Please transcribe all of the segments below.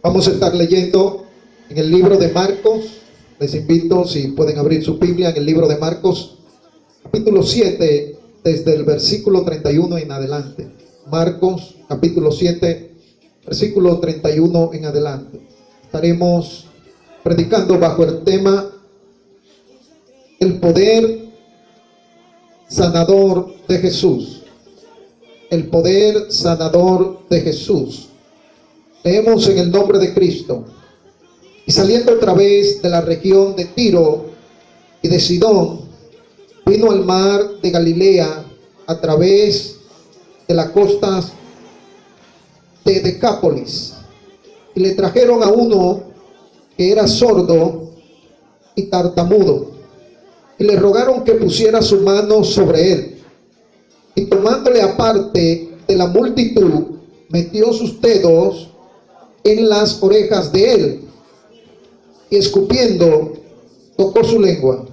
Vamos a estar leyendo en el libro de Marcos. Les invito, si pueden abrir su Biblia, en el libro de Marcos, capítulo 7, desde el versículo 31 en adelante. Marcos, capítulo 7, versículo 31 en adelante. Estaremos predicando bajo el tema el poder sanador de Jesús. El poder sanador de Jesús. Leemos en el nombre de Cristo. Y saliendo otra vez de la región de Tiro y de Sidón, vino al mar de Galilea a través de las costas de Decápolis. Y le trajeron a uno que era sordo y tartamudo. Y le rogaron que pusiera su mano sobre él. Y tomándole aparte de la multitud, metió sus dedos en las orejas de él. Y escupiendo, tocó su lengua.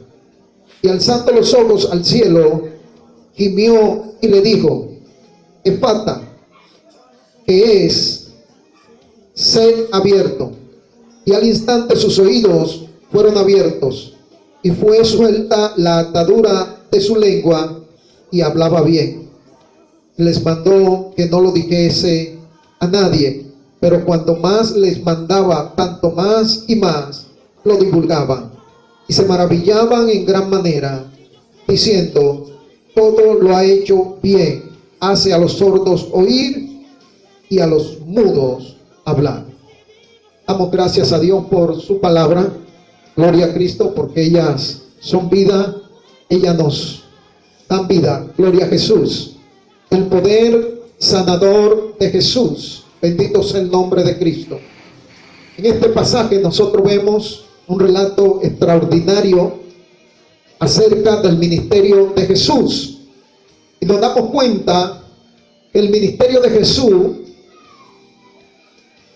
Y alzando los ojos al cielo, gimió y le dijo: Efata, que es, sed abierto. Y al instante sus oídos fueron abiertos, y fue suelta la atadura de su lengua, y hablaba bien. Les mandó que no lo dijese a nadie, pero cuanto más les mandaba, tanto más y más lo divulgaban. Y se maravillaban en gran manera, diciendo: todo lo ha hecho bien, hace a los sordos oír y a los mudos hablar. Damos gracias a Dios por su palabra. Gloria a Cristo, porque ellas son vida, ellas nos dan vida. Gloria a Jesús. El poder sanador de Jesús. Bendito sea el nombre de Cristo. En este pasaje nosotros vemos un relato extraordinario acerca del ministerio de Jesús. Y nos damos cuenta que el ministerio de Jesús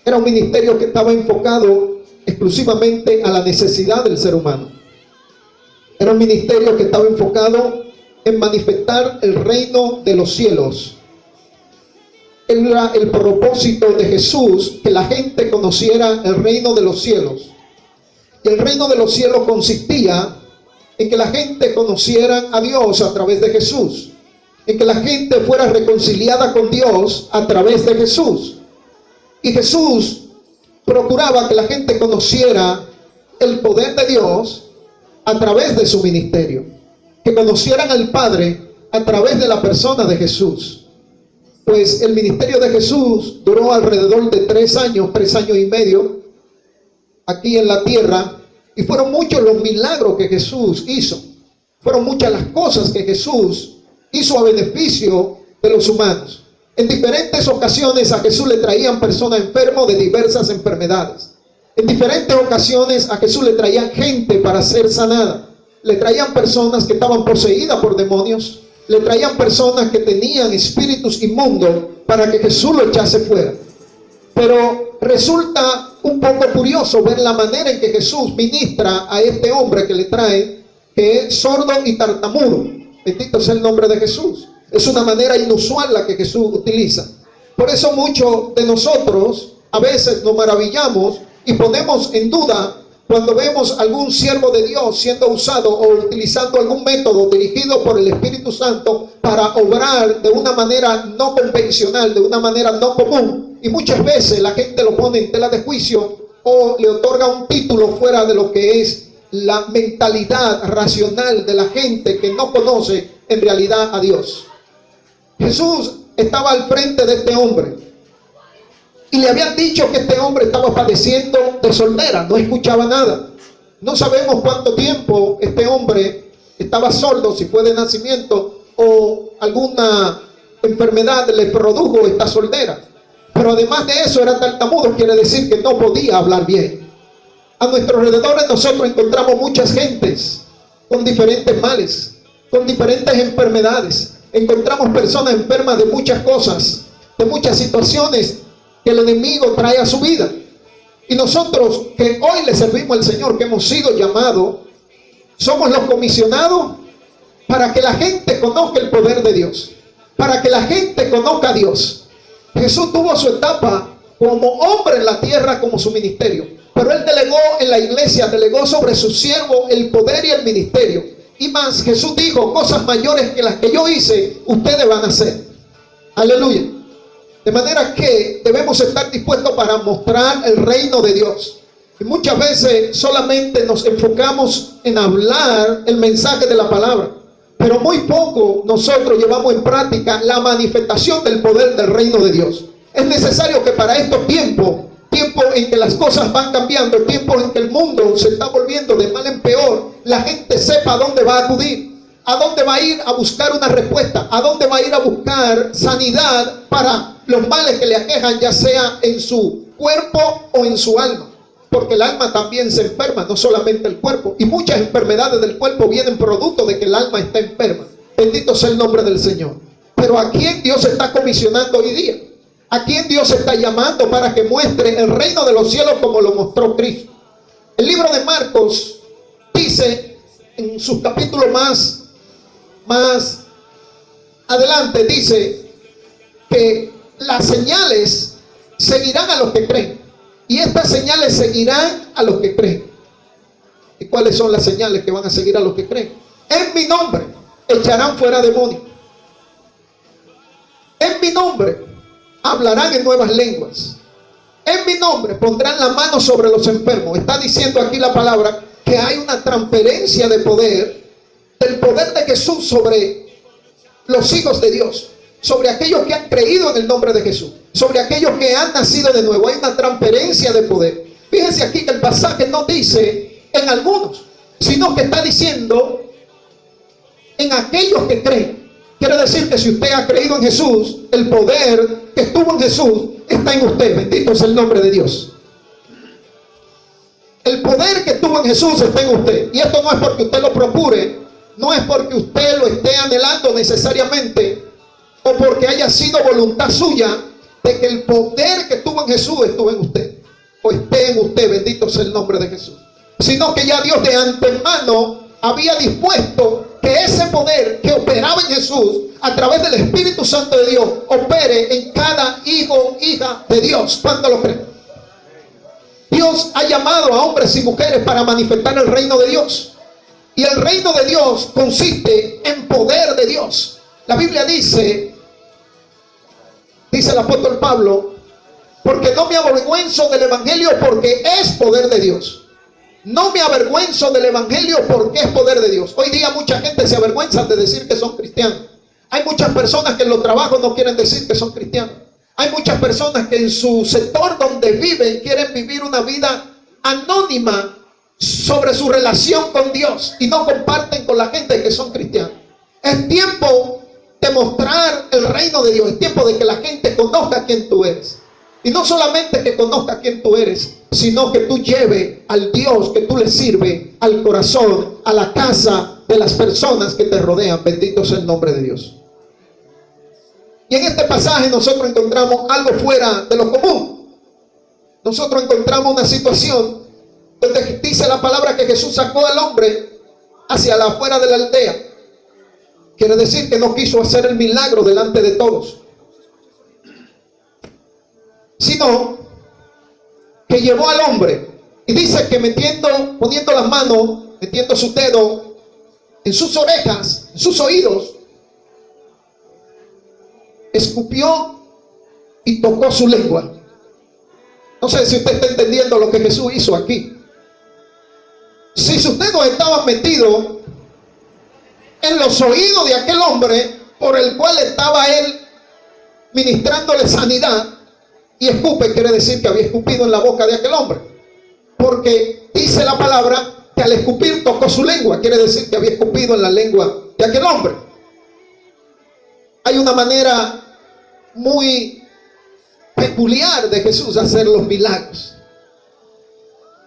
era un ministerio que estaba enfocado exclusivamente a la necesidad del ser humano. Era un ministerio que estaba enfocado en manifestar el reino de los cielos. Era el propósito de Jesús que la gente conociera el reino de los cielos. Y el reino de los cielos consistía en que la gente conociera a Dios a través de Jesús, en que la gente fuera reconciliada con Dios a través de Jesús. Y Jesús procuraba que la gente conociera el poder de Dios a través de su ministerio, que conocieran al Padre a través de la persona de Jesús. Pues el ministerio de Jesús duró alrededor de 3 años y medio aquí en la tierra, y fueron muchos los milagros que Jesús hizo. Fueron muchas las cosas que Jesús hizo a beneficio de los humanos. En diferentes ocasiones a Jesús le traían personas enfermas de diversas enfermedades. En diferentes ocasiones a Jesús le traían gente para ser sanada. Le traían personas que estaban poseídas por demonios. Le traían personas que tenían espíritus inmundos para que Jesús lo echase fuera. Pero resulta un poco curioso ver la manera en que Jesús ministra a este hombre que le trae, que es sordo y tartamudo. Bendito sea el nombre de Jesús. Es una manera inusual la que Jesús utiliza. Por eso muchos de nosotros a veces nos maravillamos y ponemos en duda cuando vemos algún siervo de Dios siendo usado o utilizando algún método dirigido por el Espíritu Santo para obrar de una manera no convencional, de una manera no común. Y muchas veces la gente lo pone en tela de juicio o le otorga un título fuera de lo que es la mentalidad racional de la gente que no conoce en realidad a Dios. Jesús estaba al frente de este hombre y le habían dicho que este hombre estaba padeciendo de sordera, no escuchaba nada. No sabemos cuánto tiempo este hombre estaba sordo, si fue de nacimiento o alguna enfermedad le produjo esta sordera. Pero además de eso era tartamudo, quiere decir que no podía hablar bien. A nuestros alrededores nosotros encontramos muchas gentes con diferentes males, con diferentes enfermedades. Encontramos personas enfermas de muchas cosas, de muchas situaciones que el enemigo trae a su vida. Y nosotros que hoy le servimos al Señor, que hemos sido llamados, somos los comisionados para que la gente conozca el poder de Dios, para que la gente conozca a Dios. Jesús tuvo su etapa como hombre en la tierra, como su ministerio. Pero él delegó en la iglesia, delegó sobre su siervo el poder y el ministerio. Y más, Jesús dijo, cosas mayores que las que yo hice, ustedes van a hacer. Aleluya. De manera que debemos estar dispuestos para mostrar el reino de Dios. Y muchas veces solamente nos enfocamos en hablar el mensaje de la palabra, pero muy poco nosotros llevamos en práctica la manifestación del poder del reino de Dios. Es necesario que para estos tiempos en que las cosas van cambiando, tiempos en que el mundo se está volviendo de mal en peor, la gente sepa a dónde va a acudir, a dónde va a ir a buscar una respuesta, a dónde va a ir a buscar sanidad para los males que le aquejan, ya sea en su cuerpo o en su alma. Porque el alma también se enferma, no solamente el cuerpo. Y muchas enfermedades del cuerpo vienen producto de que el alma está enferma. Bendito sea el nombre del Señor. Pero ¿a quién Dios está comisionando hoy día? ¿A quién Dios está llamando para que muestre el reino de los cielos como lo mostró Cristo? El libro de Marcos dice, en sus capítulos más adelante, dice que las señales seguirán a los que creen. Y estas señales seguirán a los que creen. ¿Y cuáles son las señales que van a seguir a los que creen? En mi nombre echarán fuera demonios. En mi nombre hablarán en nuevas lenguas. En mi nombre pondrán la mano sobre los enfermos. Está diciendo aquí la palabra que hay una transferencia de poder, del poder de Jesús sobre los hijos de Dios, sobre aquellos que han creído en el nombre de Jesús, sobre aquellos que han nacido de nuevo. Hay una transferencia de poder. Fíjense aquí que el pasaje no dice en algunos, sino que está diciendo en aquellos que creen. Quiere decir que si usted ha creído en Jesús, el poder que estuvo en Jesús está en usted. Bendito es el nombre de Dios. El poder que estuvo en Jesús está en usted. Y esto no es porque usted lo procure, no es porque usted lo esté anhelando necesariamente, o porque haya sido voluntad suya de que el poder que estuvo en Jesús estuvo en usted, o esté en usted. Bendito sea el nombre de Jesús. Sino que ya Dios de antemano había dispuesto que ese poder que operaba en Jesús a través del Espíritu Santo de Dios opere en cada hijo, hija de Dios. ¿Cuánto lo creen? Dios ha llamado a hombres y mujeres para manifestar el reino de Dios. Y el reino de Dios consiste en poder de Dios. La Biblia dice el apóstol Pablo, porque no me avergüenzo del evangelio porque es poder de Dios. No me avergüenzo del evangelio porque es poder de Dios. Hoy día mucha gente se avergüenza de decir que son cristianos. Hay muchas personas que en los trabajos no quieren decir que son cristianos. Hay muchas personas que en su sector donde viven quieren vivir una vida anónima sobre su relación con Dios y no comparten con la gente que son cristianos. Es tiempo de mostrar el reino de Dios. Es tiempo de que la gente conozca quién tú eres. Y no solamente que conozca quién tú eres, sino que tú lleves al Dios que tú le sirves al corazón, a la casa de las personas que te rodean. Bendito sea el nombre de Dios. Y en este pasaje nosotros encontramos algo fuera de lo común. Nosotros encontramos una situación donde dice la palabra que Jesús sacó al hombre hacia la afuera de la aldea. Quiere decir que no quiso hacer el milagro delante de todos, sino que llevó al hombre, y dice que poniendo las manos, metiendo sus dedos en sus orejas, en sus oídos, escupió y tocó su lengua. No sé si usted está entendiendo lo que Jesús hizo aquí. Si sus dedos estaban metidos en los oídos de aquel hombre por el cual estaba él ministrándole sanidad, y escupe quiere decir que había escupido en la boca de aquel hombre, porque dice la palabra que al escupir tocó su lengua. Quiere decir que había escupido en la lengua de aquel hombre. Hay una manera muy peculiar de Jesús hacer los milagros.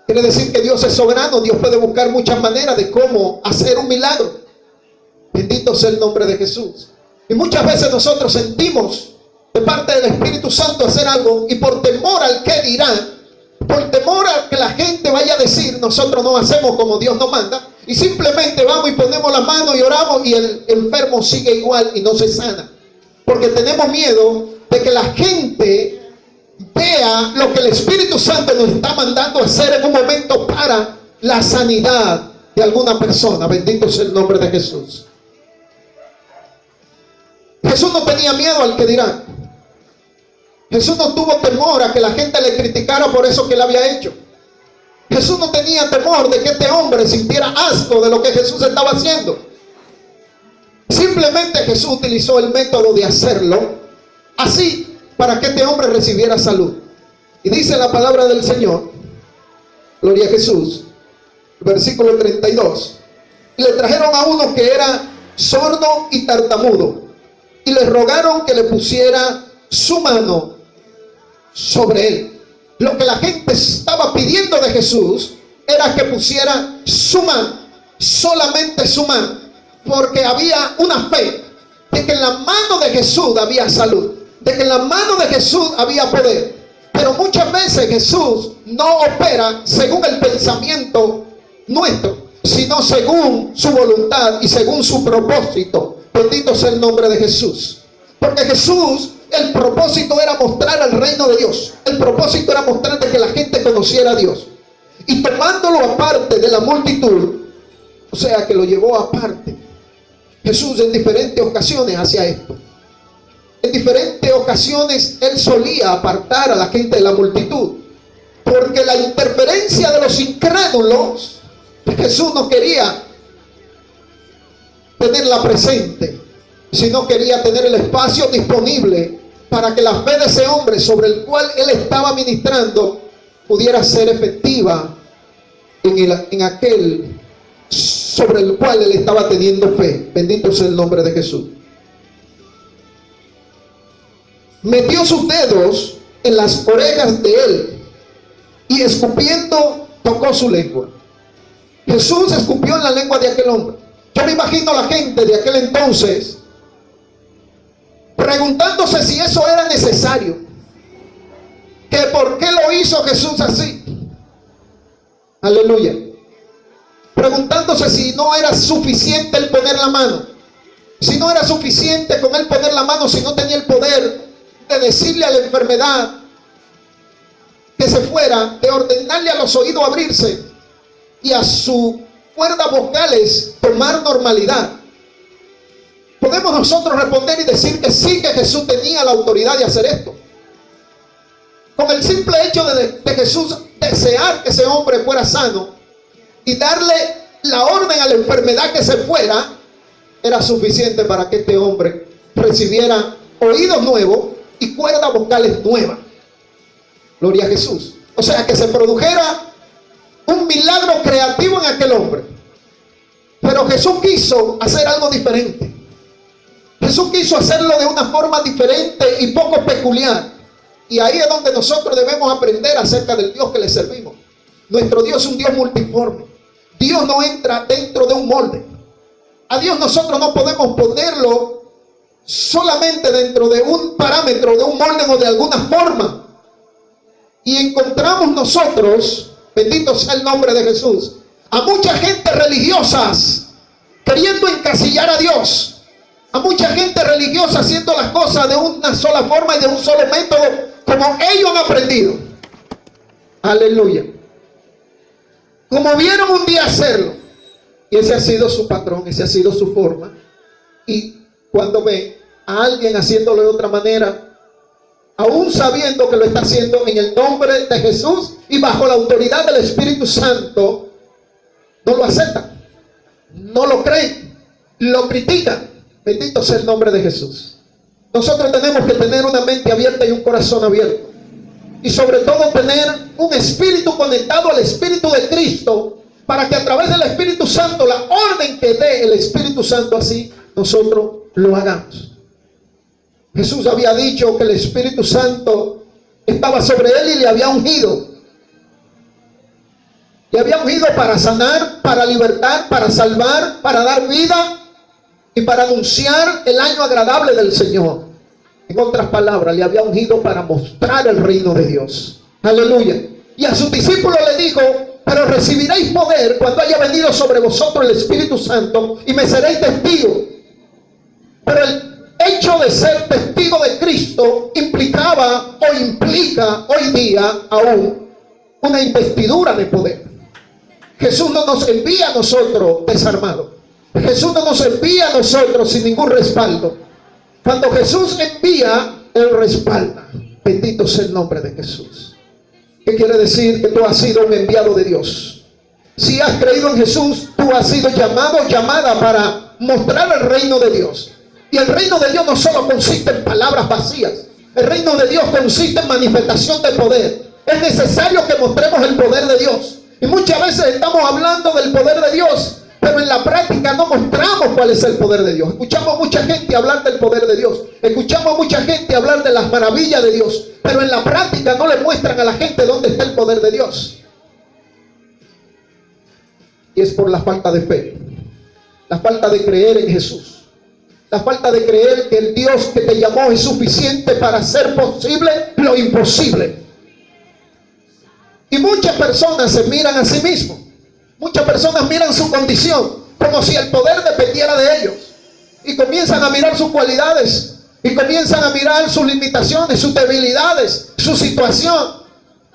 Quiere decir que Dios es soberano. Dios puede buscar muchas maneras de cómo hacer un milagro. Bendito sea el nombre de Jesús. Y muchas veces nosotros sentimos de parte del Espíritu Santo hacer algo, y por temor al que dirán, por temor a que la gente vaya a decir, nosotros no hacemos como Dios nos manda, y simplemente vamos y ponemos la mano y oramos, y el enfermo sigue igual y no se sana, porque tenemos miedo de que la gente vea haga lo que el Espíritu Santo nos está mandando a hacer en un momento para la sanidad de alguna persona. Bendito sea el nombre de Jesús. Jesús no tenía miedo al que dirán. Jesús no tuvo temor a que la gente le criticara por eso que él había hecho. Jesús no tenía temor de que este hombre sintiera asco de lo que Jesús estaba haciendo. Simplemente Jesús utilizó el método de hacerlo así para que este hombre recibiera salud. Y dice la palabra del Señor, gloria a Jesús, versículo 32. Y le trajeron a uno que era sordo y tartamudo, y le rogaron que le pusiera su mano sobre él. Lo que la gente estaba pidiendo de Jesús era que pusiera su mano, solamente su mano, porque había una fe de que en la mano de Jesús había salud, de que en la mano de Jesús había poder. Pero muchas veces Jesús no opera según el pensamiento nuestro, sino según su voluntad y según su propósito. Bendito sea el nombre de Jesús. Porque Jesús, el propósito era mostrar el reino de Dios. El propósito era mostrar de que la gente conociera a Dios. Y tomándolo aparte de la multitud, o sea que lo llevó aparte. Jesús en diferentes ocasiones hacía esto. En diferentes ocasiones él solía apartar a la gente de la multitud, porque la interferencia de los incrédulos, Jesús no quería tenerla presente, sino quería tener el espacio disponible para que la fe de ese hombre sobre el cual él estaba ministrando pudiera ser efectiva en aquel sobre el cual él estaba teniendo fe. Bendito sea el nombre de Jesús. Metió sus dedos en las orejas de él y escupiendo tocó su lengua. Jesús escupió en la lengua de aquel hombre. Yo me imagino a la gente de aquel entonces preguntándose si eso era necesario, que por qué lo hizo Jesús así. Aleluya. Preguntándose si no era suficiente el poner la mano, si no era suficiente con él poner la mano, si no tenía el poder de decirle a la enfermedad que se fuera, de ordenarle a los oídos abrirse y a sus cuerdas vocales tomar normalidad. Podemos nosotros responder y decir que sí, que Jesús tenía la autoridad de hacer esto. Con el simple hecho de Jesús desear que ese hombre fuera sano y darle la orden a la enfermedad que se fuera, era suficiente para que este hombre recibiera oídos nuevos y cuerdas vocales nuevas. Gloria a Jesús. O sea, que se produjera un milagro creativo en aquel hombre. Pero Jesús quiso hacer algo diferente. Jesús quiso hacerlo de una forma diferente y poco peculiar. Y ahí es donde nosotros debemos aprender acerca del Dios que le servimos. Nuestro Dios es un Dios multiforme. Dios no entra dentro de un molde. A Dios nosotros no podemos ponerlo solamente dentro de un parámetro, de un molde o de alguna forma. Y encontramos nosotros, bendito sea el nombre de Jesús, a mucha gente religiosas queriendo encasillar a Dios. A mucha gente religiosa haciendo las cosas de una sola forma y de un solo método, como ellos han aprendido. Aleluya. Como vieron un día hacerlo. Y ese ha sido su patrón, esa ha sido su forma. Y cuando ven a alguien haciéndolo de otra manera, aún sabiendo que lo está haciendo en el nombre de Jesús y bajo la autoridad del Espíritu Santo, no lo aceptan, no lo creen, lo critican. Bendito sea el nombre de Jesús. Nosotros tenemos que tener una mente abierta y un corazón abierto. Y sobre todo tener un espíritu conectado al Espíritu de Cristo, para que a través del Espíritu Santo, la orden que dé el Espíritu Santo, así nosotros lo hagamos. Jesús había dicho que el Espíritu Santo estaba sobre él y le había ungido. Le había ungido para sanar, para libertar, para salvar, para dar vida y para anunciar el año agradable del Señor. En otras palabras, le había ungido para mostrar el reino de Dios. Aleluya. Y a sus discípulos le dijo: pero recibiréis poder cuando haya venido sobre vosotros el Espíritu Santo y me seréis testigos. Pero el hecho de ser testigo de Cristo implicaba implicaba o implica hoy día aún una investidura de poder. Jesús no nos envía a nosotros desarmados. Jesús no nos envía a nosotros sin ningún respaldo. Cuando Jesús envía, Él respalda. Bendito sea el nombre de Jesús. ¿Qué quiere decir? Que tú has sido un enviado de Dios. Si has creído en Jesús, tú has sido llamado, llamada para mostrar el reino de Dios. Y el reino de Dios no solo consiste en palabras vacías. El reino de Dios consiste en manifestación de poder. Es necesario que mostremos el poder de Dios. Y muchas veces estamos hablando del poder de Dios, pero en la práctica no mostramos cuál es el poder de Dios. Escuchamos mucha gente hablar del poder de Dios. Escuchamos mucha gente hablar de las maravillas de Dios, pero en la práctica no le muestran a la gente dónde está el poder de Dios. Y es por la falta de fe, la falta de creer en Jesús, la falta de creer que el Dios que te llamó es suficiente para hacer posible lo imposible. Y muchas personas se miran a sí mismos. Muchas personas miran su condición como si el poder dependiera de ellos. Y comienzan a mirar sus cualidades. Y comienzan a mirar sus limitaciones, sus debilidades, su situación.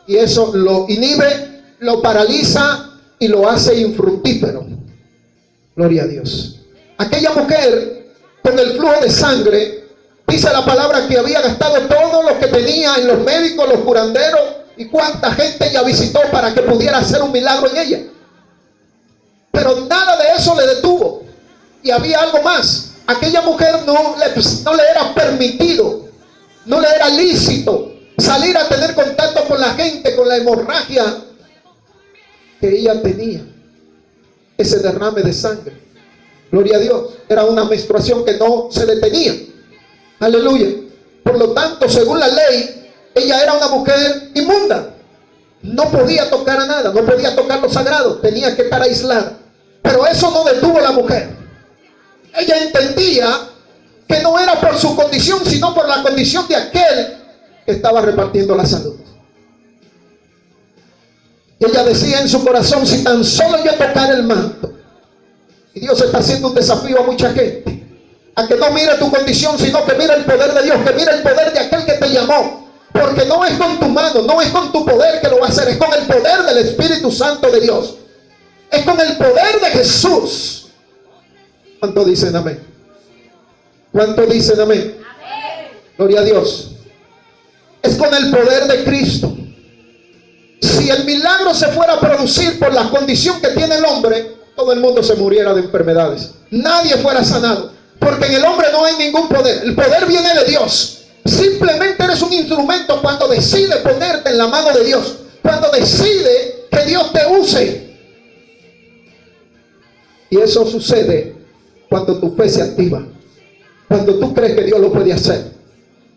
Y eso lo inhibe, lo paraliza y lo hace infructífero. Gloria a Dios. Aquella mujer con el flujo de sangre, dice la palabra que había gastado todo lo que tenía en los médicos, los curanderos. Y cuánta gente ella visitó para que pudiera hacer un milagro en ella. Pero nada de eso le detuvo. Y había algo más. Aquella mujer no le era permitido, no le era lícito salir a tener contacto con la gente, con la hemorragia que ella tenía. Ese derrame de sangre. Gloria a Dios. Era una menstruación que no se detenía. Aleluya. Por lo tanto, según la ley, ella era una mujer inmunda. No podía tocar a nada, no podía tocar lo sagrado, tenía que estar aislada. Pero eso no detuvo a la mujer. Ella entendía que no era por su condición, sino por la condición de aquel que estaba repartiendo la salud. Y ella decía en su corazón: si tan solo yo tocar el manto. Y Dios está haciendo un desafío a mucha gente, a que no mire tu condición, sino que mire el poder de Dios, que mire el poder de aquel que te llamó. Porque no es con tu mano, no es con tu poder que lo va a hacer, es con el poder del Espíritu Santo de Dios. Es con el poder de Jesús. ¿Cuánto dicen amén? ¿Cuánto dicen amén? Amén. Gloria a Dios. Es con el poder de Cristo. Si el milagro se fuera a producir por la condición que tiene el hombre, todo el mundo se muriera de enfermedades. Nadie fuera sanado. Porque en el hombre no hay ningún poder. El poder viene de Dios. Simplemente eres un instrumento cuando decide ponerte en la mano de Dios. Cuando decide que Dios te use. Y eso sucede cuando tu fe se activa. Cuando tú crees que Dios lo puede hacer.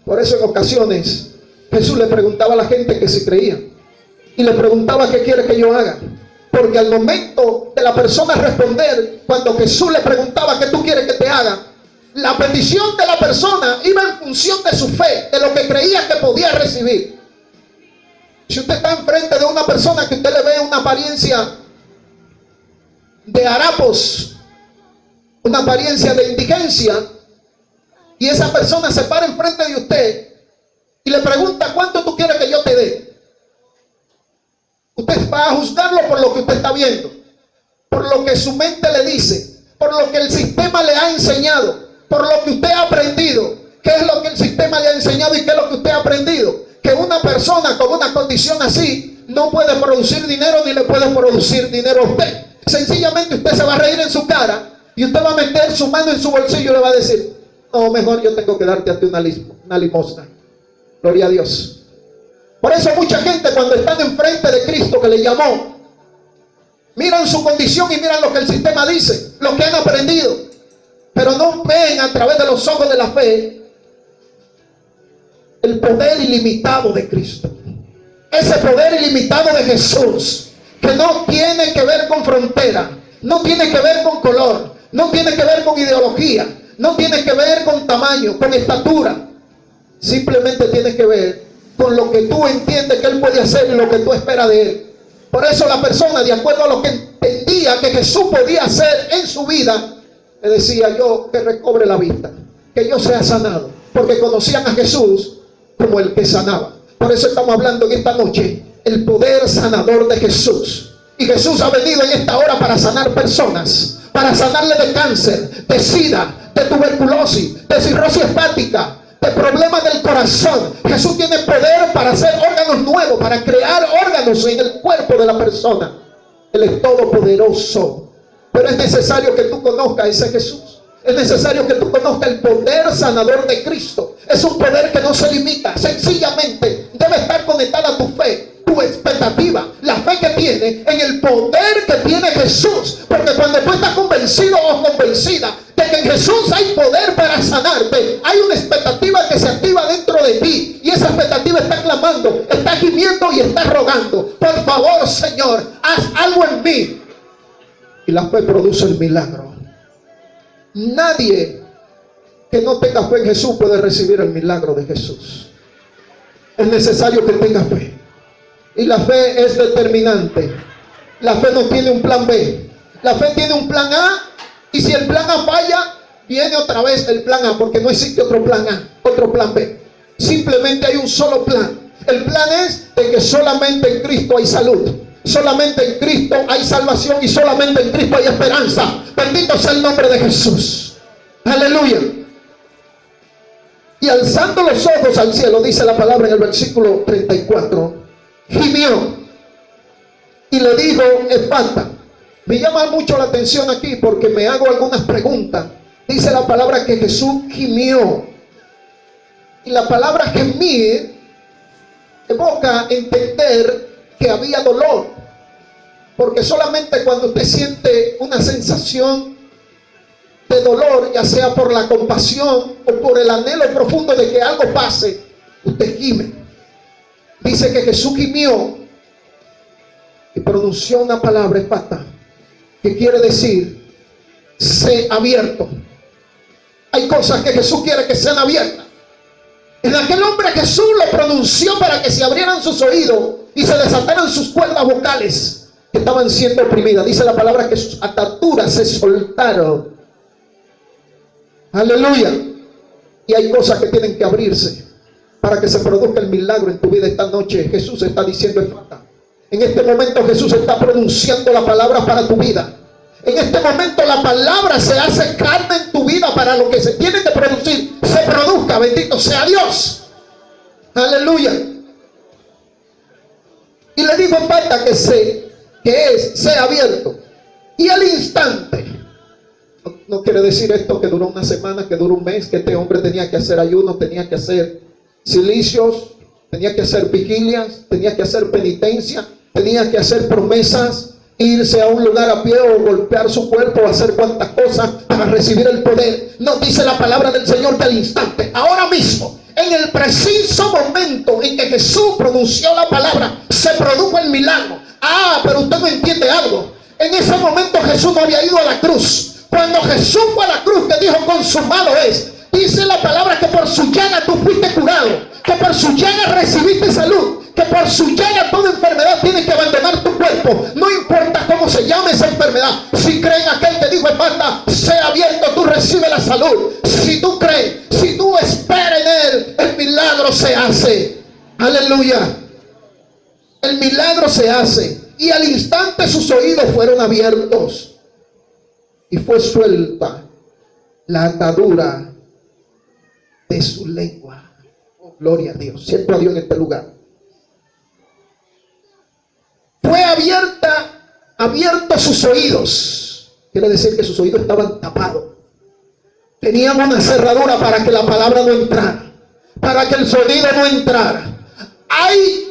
Por eso en ocasiones Jesús le preguntaba a la gente que si creía. Y le preguntaba: ¿qué quiere que yo haga? Porque al momento de la persona responder, cuando Jesús le preguntaba: ¿qué tú quieres que te haga?, la petición de la persona iba en función de su fe, de lo que creía que podía recibir. Si usted está enfrente de una persona que usted le ve una apariencia de harapos, una apariencia de indigencia, y esa persona se para enfrente de usted y le pregunta: ¿cuánto tú quieres que yo te dé? Usted va a juzgarlo por lo que usted está viendo, por lo que su mente le dice, por lo que el sistema le ha enseñado, por lo que usted ha aprendido. ¿Qué es lo que el sistema le ha enseñado y qué es lo que usted ha aprendido? Que una persona con una condición así no puede producir dinero, ni le puede producir dinero a usted. Sencillamente usted se va a reír en su cara y usted va a meter su mano en su bolsillo y le va a decir: no, mejor yo tengo que darte a ti una limosna. Gloria a Dios. Por eso mucha gente, cuando están enfrente de Cristo que le llamó, miran su condición y miran lo que el sistema dice, lo que han aprendido, pero no ven a través de los ojos de la fe el poder ilimitado de Cristo. Ese poder ilimitado de Jesús, que no tiene que ver con frontera, no tiene que ver con color, no tiene que ver con ideología, no tiene que ver con tamaño, con estatura. Simplemente tiene que ver con lo que tú entiendes que Él puede hacer y lo que tú esperas de Él. Por eso la persona, de acuerdo a lo que entendía que Jesús podía hacer en su vida, le decía: yo que recobre la vista, que yo sea sanado. Porque conocían a Jesús como el que sanaba. Por eso estamos hablando en esta noche el poder sanador de Jesús. Y Jesús ha venido en esta hora para sanar personas, para sanarle de cáncer, de sida, de tuberculosis, de cirrosis hepática, de problemas del corazón. Jesús tiene poder para hacer órganos nuevos, para crear órganos en el cuerpo de la persona. Él es todopoderoso. Pero es necesario que tú conozcas a ese Jesús. Es necesario que tú conozcas el poder sanador de Cristo. Es un poder que no se limita. Sencillamente debe estar conectada a tu fe, tu expectativa, la fe que tiene en el poder que tiene Jesús. Porque cuando tú estás convencido o convencida de que en Jesús hay poder para sanarte, hay una expectativa que se activa dentro de ti. Y esa expectativa está clamando, está gimiendo y está rogando: por favor, Señor, haz algo en mí. Y la fe produce el milagro. Nadie que no tenga fe en Jesús puede recibir el milagro de Jesús. Es necesario que tenga fe. Y la fe es determinante. La fe no tiene un plan B. La fe tiene un plan A. Y si el plan A falla, viene otra vez el plan A, porque no existe otro plan A, otro plan B. Simplemente hay un solo plan. El plan es de que solamente en Cristo hay salud, solamente en Cristo hay salvación y solamente en Cristo hay esperanza. Bendito sea el nombre de Jesús. Aleluya. Y alzando los ojos al cielo, dice la palabra en el versículo 34, gimió y le dijo: Efata. Me llama mucho la atención aquí porque me hago algunas preguntas. Dice la palabra que Jesús gimió. Y la palabra gemir evoca entender que había dolor. Porque solamente cuando usted siente una sensación de dolor, ya sea por la compasión o por el anhelo profundo de que algo pase, usted gime. Dice que Jesús gimió y pronunció una palabra, efata, que quiere decir: sé abierto. Hay cosas que Jesús quiere que sean abiertas. En aquel hombre Jesús lo pronunció para que se abrieran sus oídos y se desataran sus cuerdas vocales que estaban siendo oprimidas. Dice la palabra que sus ataduras se soltaron. Aleluya. Y hay cosas que tienen que abrirse para que se produzca el milagro en tu vida esta noche. Jesús está diciendo: efata. En este momento Jesús está pronunciando la palabra para tu vida. En este momento la palabra se hace carne en tu vida para lo que se tiene que producir, se produzca. Bendito sea Dios. Aleluya. Y le digo: falta que sea abierto. Y al instante, no quiere decir esto que duró una semana, que duró un mes, que este hombre tenía que hacer ayuno, tenía que hacer cilicios, tenía que hacer vigilias, tenía que hacer penitencia, tenía que hacer promesas, irse a un lugar a pie o golpear su cuerpo, hacer cuantas cosas para recibir el poder. No, dice la palabra del Señor que al instante, ahora mismo, en el preciso momento en que Jesús pronunció la palabra, se produjo el milagro. Ah, pero usted no entiende algo. En ese momento Jesús no había ido a la cruz. Cuando Jesús fue a la cruz, que dijo: consumado es. Dice la palabra que por su llaga tú fuiste curado, que por su llaga recibiste salud, que por su llaga toda enfermedad tiene que abandonar tu cuerpo. No importa cómo se llame esa enfermedad. Si creen aquel que dijo: efata, sea abierto, tú recibes la salud. Si tú crees, si tú esperas en él, el milagro se hace. Aleluya. El milagro se hace. Y al instante sus oídos fueron abiertos y fue suelta la atadura de su lengua. Oh, gloria a Dios. Siento a Dios en este lugar. Fue abiertos sus oídos. Quiere decir que sus oídos estaban tapados. Tenían una cerradura para que la palabra no entrara, para que el sonido no entrara. Hay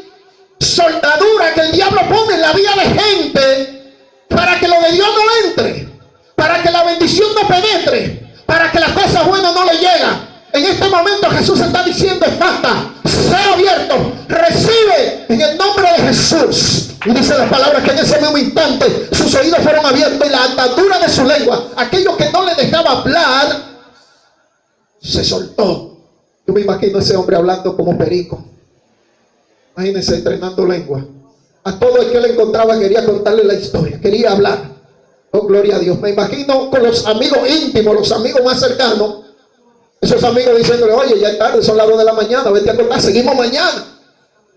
soldadura que el diablo pone en la vida de gente para que lo de Dios no entre, para que la bendición no penetre, para que las cosas buenas no le lleguen. En este momento Jesús está diciendo: efata, sea abierto, recibe en el nombre de Jesús. Y dice la palabra que en ese mismo instante sus oídos fueron abiertos y la atadura de su lengua, aquello que no le dejaba hablar, se soltó. Yo me imagino a ese hombre hablando como perico. Imagínense, entrenando lengua. A todo el que le encontraba quería contarle la historia, quería hablar. Oh, gloria a Dios. Me imagino con los amigos íntimos, los amigos más cercanos, Esos amigos diciéndole, oye, ya es tarde, son las 2 de la mañana, vete a acostar, seguimos mañana.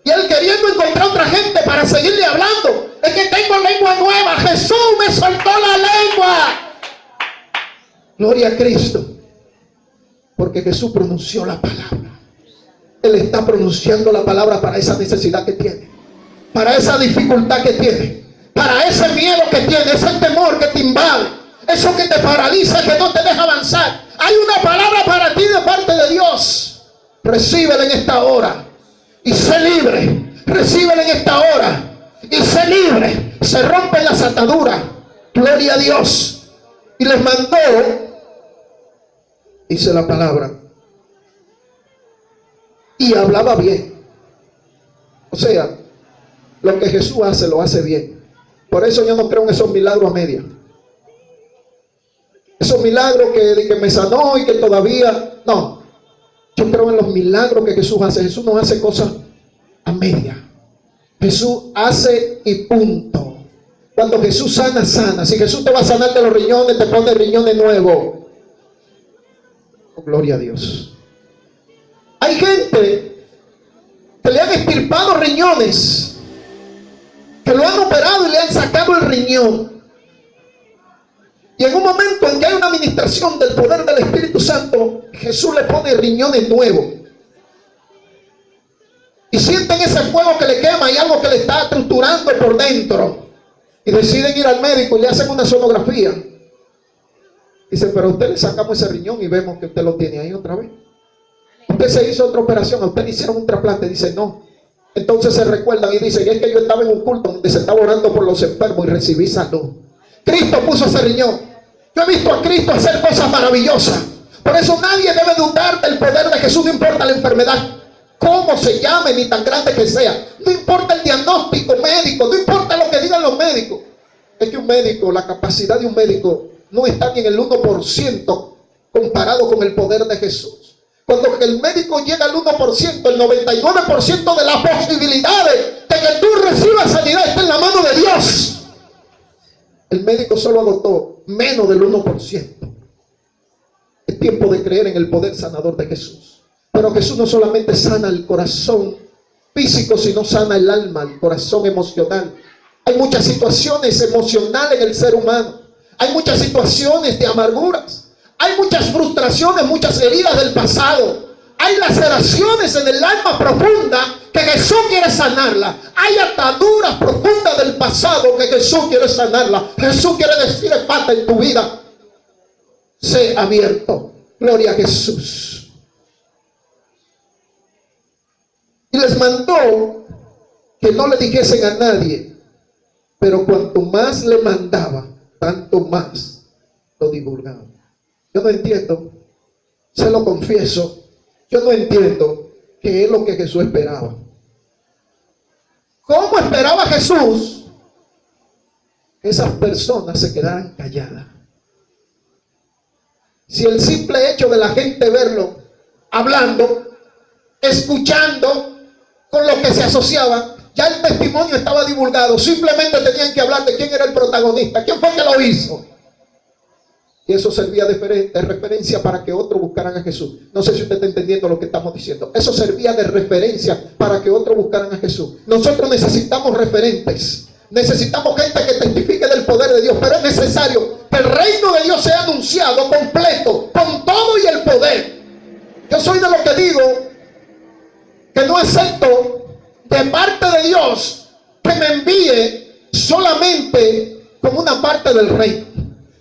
Y él queriendo encontrar otra gente para seguirle hablando. Es que tengo lengua nueva, Jesús me soltó la lengua. Gloria a Cristo. Porque Jesús pronunció la palabra. Él está pronunciando la palabra para esa necesidad que tiene, para esa dificultad que tiene, para ese miedo que tiene, ese temor que te invade, eso que te paraliza, que no te deja avanzar. Hay una palabra para ti de parte de Dios. Recíbela en esta hora y sé libre. Recíbela en esta hora y sé libre. Se rompen las ataduras. Gloria a Dios. Y les mandó, dice la palabra, y hablaba bien. O sea, lo que Jesús hace, lo hace bien. Por eso yo no creo en esos milagros a media. Esos milagros que me sanó y que todavía, no. Yo creo en los milagros que Jesús hace. Jesús no hace cosas a media. Jesús hace y punto. Cuando Jesús sana, sana. Si Jesús te va a sanar de los riñones, te pone riñones nuevos. Oh, gloria a Dios. Hay gente que le han extirpado riñones, que lo han operado y le han sacado el riñón. Y en un momento en que hay una administración del poder del Espíritu Santo, Jesús le pone riñones nuevos. Y sienten ese fuego que le quema y algo que le está triturando por dentro. Y deciden ir al médico y le hacen una sonografía. Dicen, pero a usted le sacamos ese riñón y vemos que usted lo tiene ahí otra vez. Usted se hizo otra operación, a usted le hicieron un trasplante. Dice, no. Entonces se recuerdan y dicen, es que yo estaba en un culto donde se estaba orando por los enfermos y recibí salud. Cristo puso ese riñón. Yo he visto a Cristo hacer cosas maravillosas. Por eso nadie debe dudar del poder de Jesús, no importa la enfermedad, cómo se llame, ni tan grande que sea. No importa el diagnóstico médico, no importa lo que digan los médicos. Es que un médico, la capacidad de un médico no está ni en el 1% comparado con el poder de Jesús. Cuando el médico llega al 1%, el 99% de las posibilidades de que tú recibas sanidad está en la mano de Dios. El médico solo agotó menos del 1%. Es tiempo de creer en el poder sanador de Jesús. Pero Jesús no solamente sana el corazón físico, sino sana el alma, el corazón emocional. Hay muchas situaciones emocionales en el ser humano. Hay muchas situaciones de amarguras. Hay muchas frustraciones, muchas heridas del pasado. Hay laceraciones en el alma profunda que Jesús quiere sanarla. Hay ataduras profundas del pasado que Jesús quiere sanarla. Jesús quiere decir, falta en tu vida. Sé abierto. Gloria a Jesús. Y les mandó que no le dijesen a nadie. Pero cuanto más le mandaba, tanto más lo divulgaba. Yo no entiendo, se lo confieso, yo no entiendo qué es lo que Jesús esperaba. ¿Cómo esperaba Jesús que esas personas se quedaran calladas? Si el simple hecho de la gente verlo hablando, escuchando con lo que se asociaba, ya el testimonio estaba divulgado. Simplemente tenían que hablar de quién era el protagonista, quién fue que lo hizo. Y eso servía de referencia para que otros buscaran a Jesús. No sé si usted está entendiendo lo que estamos diciendo. Eso servía de referencia para que otros buscaran a Jesús. Nosotros necesitamos referentes. Necesitamos gente que testifique del poder de Dios. Pero es necesario que el reino de Dios sea anunciado completo, con todo y el poder. Yo soy de los que digo que no acepto de parte de Dios que me envíe solamente como una parte del reino.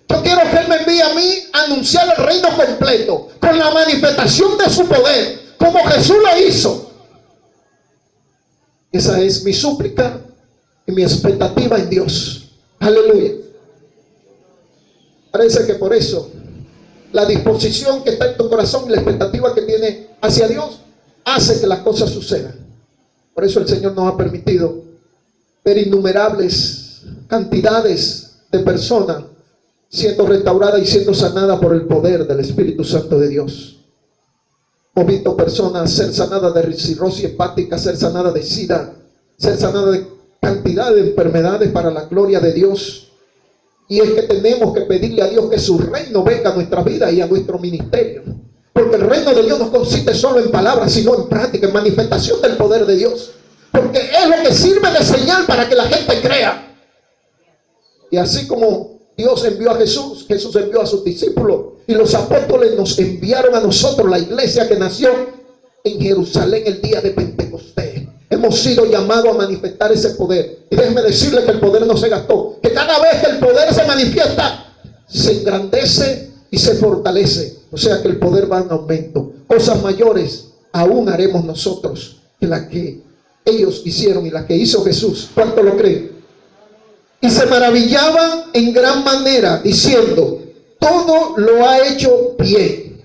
Yo quiero que Él me envíe a mí a anunciar el reino completo, con la manifestación de su poder, como Jesús lo hizo. Esa es mi súplica y mi expectativa en Dios. Aleluya. Parece que por eso la disposición que está en tu corazón y la expectativa que tiene hacia Dios hace que las cosas sucedan. Por eso el Señor nos ha permitido ver innumerables cantidades de personas siendo restaurada y siendo sanada por el poder del Espíritu Santo de Dios. Hemos visto personas ser sanadas de cirrosis hepática, ser sanadas de SIDA, ser sanadas de cantidad de enfermedades para la gloria de Dios. Y es que tenemos que pedirle a Dios que su reino venga a nuestra vida y a nuestro ministerio. Porque el reino de Dios no consiste solo en palabras, sino en práctica, en manifestación del poder de Dios. Porque es lo que sirve de señal para que la gente crea. Y así como Dios envió a Jesús, Jesús envió a sus discípulos, y los apóstoles nos enviaron a nosotros, la iglesia que nació en Jerusalén el día de Pentecostés. Hemos sido llamados a manifestar ese poder. Y déjeme decirle que el poder no se gastó, que cada vez que el poder se manifiesta, se engrandece y se fortalece. O sea que el poder va en aumento. Cosas mayores aún haremos nosotros que las que ellos hicieron y las que hizo Jesús. ¿Cuánto lo creen? Y se maravillaban en gran manera, diciendo: todo lo ha hecho bien.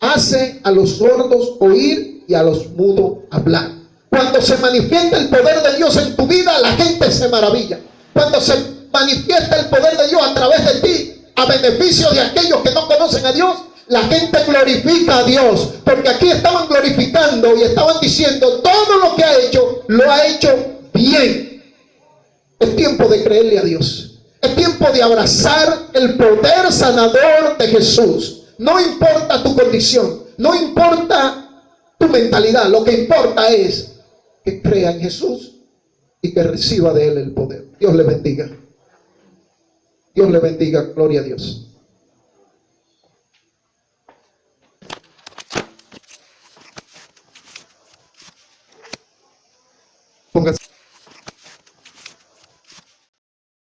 Hace a los sordos oír y a los mudos hablar. Cuando se manifiesta el poder de Dios en tu vida, la gente se maravilla. Cuando se manifiesta el poder de Dios a través de ti, a beneficio de aquellos que no conocen a Dios, la gente glorifica a Dios. Porque aquí estaban glorificando y estaban diciendo: todo lo que ha hecho, lo ha hecho bien. Es tiempo de creerle a Dios. Es tiempo de abrazar el poder sanador de Jesús. No importa tu condición, no importa tu mentalidad. Lo que importa es que crea en Jesús y que reciba de Él el poder. Dios le bendiga. Dios le bendiga. Gloria a Dios.